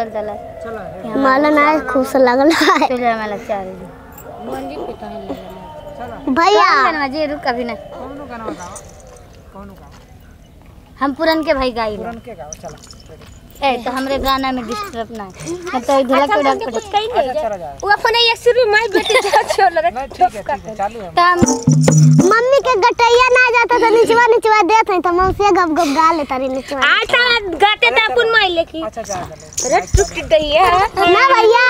चल चला माला ना खुश लगल है चल माला चार मंदिर पे तो है भैया जी रुक कभी ना कौनो गाना बताओ कौनो गाना हम पुरन के भाई गाई पुरान के गाओ चला ए तो हमरे गाना में डिस्टर्ब ना मैं तो ढोलक पे डाल कुछ कहीं नहीं चला जाए वो अपने ये शुरू में बेटी छोड़ लगा नहीं ठीक है चालू है काम मम्मी के गटैया ना जाता तो निचवा देत है तो मौसी गप गप गा लेता रे निचवा आटा गाते ता अपन माई लेकी अच्छा जा चलो रट टूट गई है ना भैया